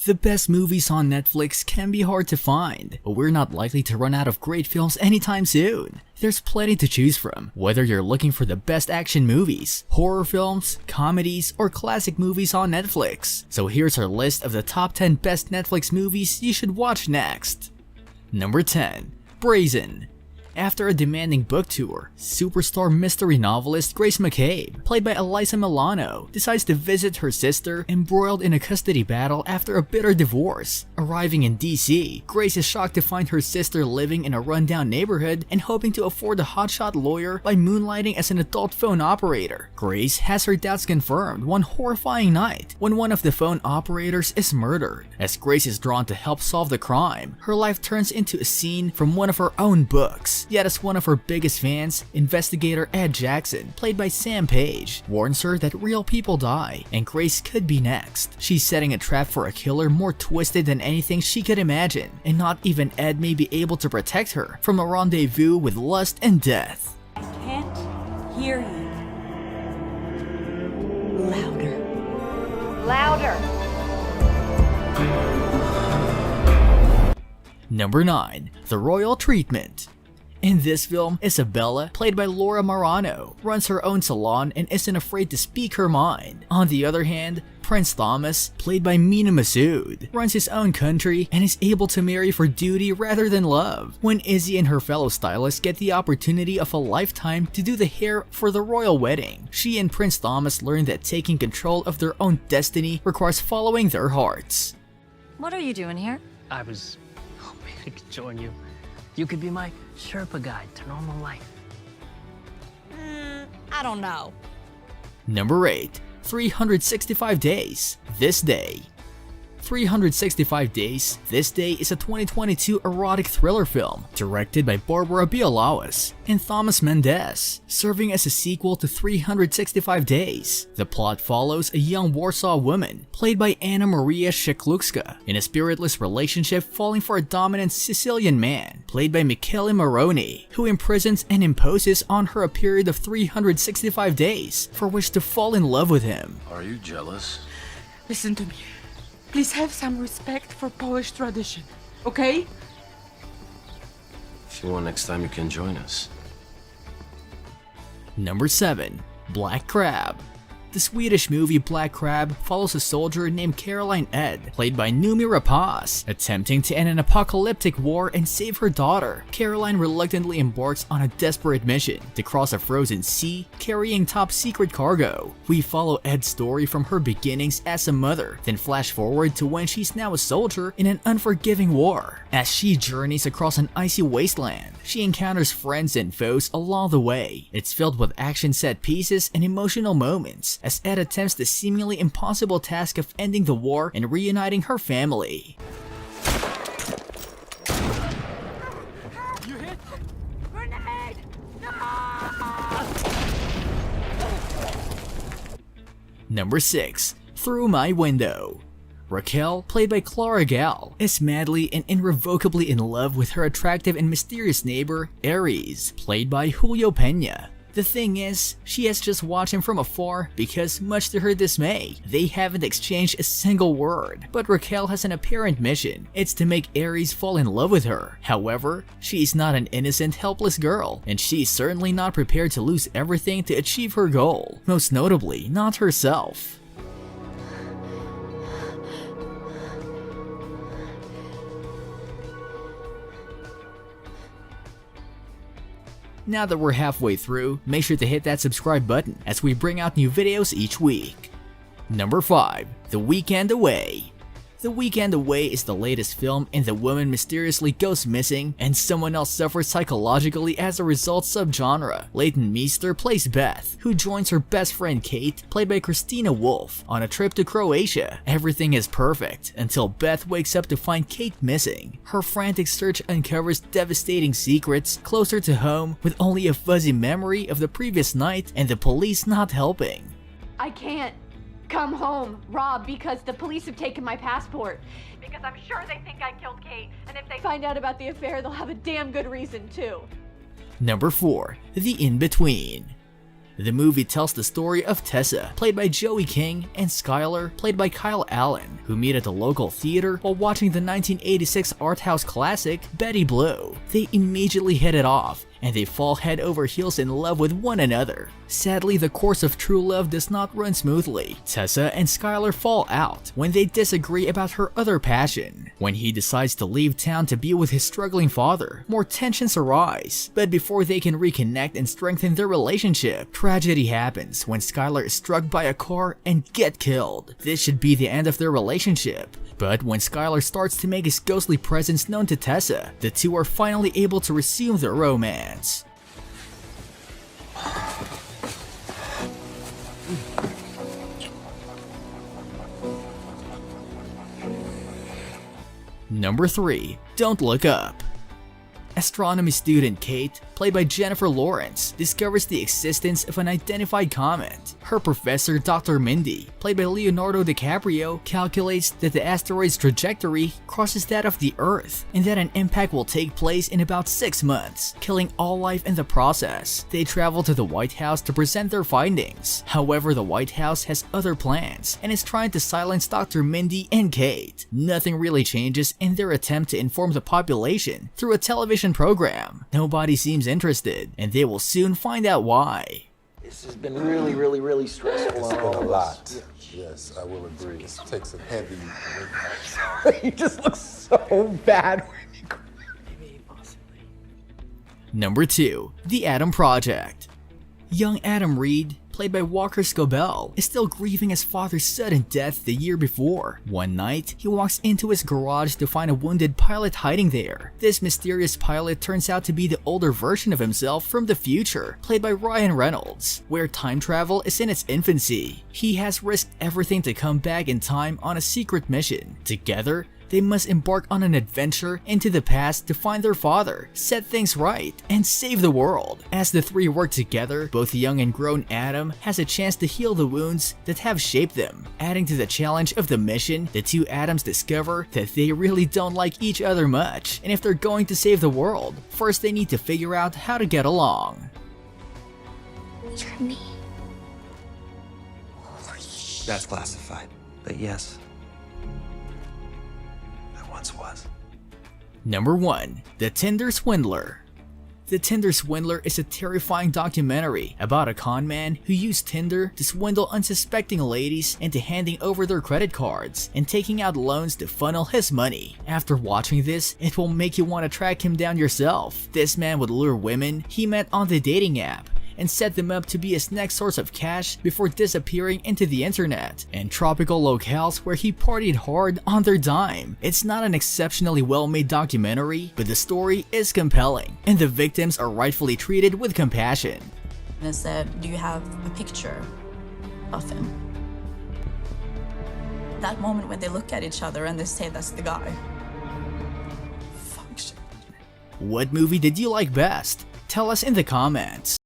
The best movies on Netflix can be hard to find, but we're not likely to run out of great films anytime soon. There's plenty to choose from, whether you're looking for the best action movies, horror films, comedies, or classic movies on Netflix. So here's our list of the top 10 best Netflix movies you should watch next. Number 10. Brazen. After a demanding book tour, superstar mystery novelist Grace McCabe, played by Alyssa Milano, decides to visit her sister embroiled in a custody battle after a bitter divorce. Arriving in DC, Grace is shocked to find her sister living in a rundown neighborhood and hoping to afford a hotshot lawyer by moonlighting as an adult phone operator. Grace has her doubts confirmed one horrifying night when one of the phone operators is murdered. As Grace is drawn to help solve the crime, her life turns into a scene from one of her own books. Yet as one of her biggest fans, investigator Ed Jackson, played by Sam Page, warns her that real people die and Grace could be next. She's setting a trap for a killer more twisted than anything she could imagine, and not even Ed may be able to protect her from a rendezvous with lust and death. I can't hear you. Louder. Louder. Number 9. The Royal Treatment. In this film, Isabella, played by Laura Marano, runs her own salon and isn't afraid to speak her mind. On the other hand, Prince Thomas, played by Mina Masood, runs his own country and is able to marry for duty rather than love. When Izzy and her fellow stylist get the opportunity of a lifetime to do the hair for the royal wedding, she and Prince Thomas learn that taking control of their own destiny requires following their hearts. What are you doing here? I was hoping I could join you. You could be my Sherpa guide to normal life. I don't know. Number 8. 365 Days, This Day. 365 Days, This Day is a 2022 erotic thriller film directed by Barbara Bialawis and Thomas Mendes, serving as a sequel to 365 Days. The plot follows a young Warsaw woman, played by Anna Maria Szeklucka, in a spiritless relationship falling for a dominant Sicilian man, played by Michele Moroni, who imprisons and imposes on her a period of 365 days for which to fall in love with him. Are you jealous? Listen to me. Please have some respect for Polish tradition, okay? If you want next time, you can join us. Number 7. Black Crab. The Swedish movie Black Crab follows a soldier named Caroline Ed, played by Noomi Rapace, attempting to end an apocalyptic war and save her daughter. Caroline reluctantly embarks on a desperate mission to cross a frozen sea carrying top secret cargo. We follow Ed's story from her beginnings as a mother, then flash forward to when she's now a soldier in an unforgiving war. As she journeys across an icy wasteland, she encounters friends and foes along the way. It's filled with action set pieces and emotional moments, as Ed attempts the seemingly impossible task of ending the war and reuniting her family. You hit? Grenade! Number 6. Through My Window. Raquel, played by Clara Gall, is madly and irrevocably in love with her attractive and mysterious neighbor, Aries, played by Julio Peña. The thing is, she has just watched him from afar because, much to her dismay, they haven't exchanged a single word. But Raquel has an apparent mission. It's to make Aries fall in love with her. However, she is not an innocent, helpless girl, and she's certainly not prepared to lose everything to achieve her goal. Most notably, not herself. Now that we're halfway through, make sure to hit that subscribe button as we bring out new videos each week. Number 5. The Weekend Away. The Weekend Away is the latest film, and the woman mysteriously goes missing and someone else suffers psychologically as a result subgenre. Leighton Meester plays Beth, who joins her best friend Kate, played by Christina Wolf, on a trip to Croatia. Everything is perfect until Beth wakes up to find Kate missing. Her frantic search uncovers devastating secrets closer to home, with only a fuzzy memory of the previous night and the police not helping. I can't come home, Rob, because the police have taken my passport. Because I'm sure they think I killed Kate, and if they find out about the affair, they'll have a damn good reason too. Number 4. The In-Between. The movie tells the story of Tessa, played by Joey King, and Skylar, played by Kyle Allen, who meet at a local theater while watching the 1986 art house classic Betty Blue. They immediately hit it off, and they fall head over heels in love with one another. Sadly, the course of true love does not run smoothly. Tessa and Skylar fall out when they disagree about her other passion. When he decides to leave town to be with his struggling father, more tensions arise. But before they can reconnect and strengthen their relationship, tragedy happens when Skylar is struck by a car and get killed. This should be the end of their relationship. But when Skylar starts to make his ghostly presence known to Tessa, the two are finally able to resume their romance. Number 3. Don't Look Up. Astronomy student Kate, played by Jennifer Lawrence, discovers the existence of an identified comet. Her professor, Dr. Mindy, played by Leonardo DiCaprio, calculates that the asteroid's trajectory crosses that of the Earth, and that an impact will take place in about 6 months, killing all life in the process. They travel to the White House to present their findings. However, the White House has other plans, and is trying to silence Dr. Mindy and Kate. Nothing really changes in their attempt to inform the population through a television program. Nobody seems interested, and they will soon find out why. This has been really stressful. It's been a lot. Yes, I will agree. It takes a heavy. He just looks so bad. Number 2. The Adam Project. Young Adam Reed, played by Walker Scobell, is still grieving his father's sudden death the year before. One night, he walks into his garage to find a wounded pilot hiding there. This mysterious pilot turns out to be the older version of himself from the future, played by Ryan Reynolds, where time travel is in its infancy. He has risked everything to come back in time on a secret mission. Together, they must embark on an adventure into the past to find their father, set things right, and save the world. As the three work together, both young and grown Adam has a chance to heal the wounds that have shaped them. Adding to the challenge of the mission, the two Adams discover that they really don't like each other much, and if they're going to save the world, first they need to figure out how to get along. You're me. That's classified, but yes. Was. Number 1. The Tinder Swindler. The Tinder Swindler is a terrifying documentary about a con man who used Tinder to swindle unsuspecting ladies into handing over their credit cards and taking out loans to funnel his money. After watching this, it will make you want to track him down yourself. This man would lure women he met on the dating app and set them up to be his next source of cash before disappearing into the internet and tropical locales where he partied hard on their dime. It's not an exceptionally well-made documentary, but the story is compelling, and the victims are rightfully treated with compassion. And I said, do you have a picture of him? That moment when they look at each other and they say that's the guy. Fuck shit. What movie did you like best? Tell us in the comments.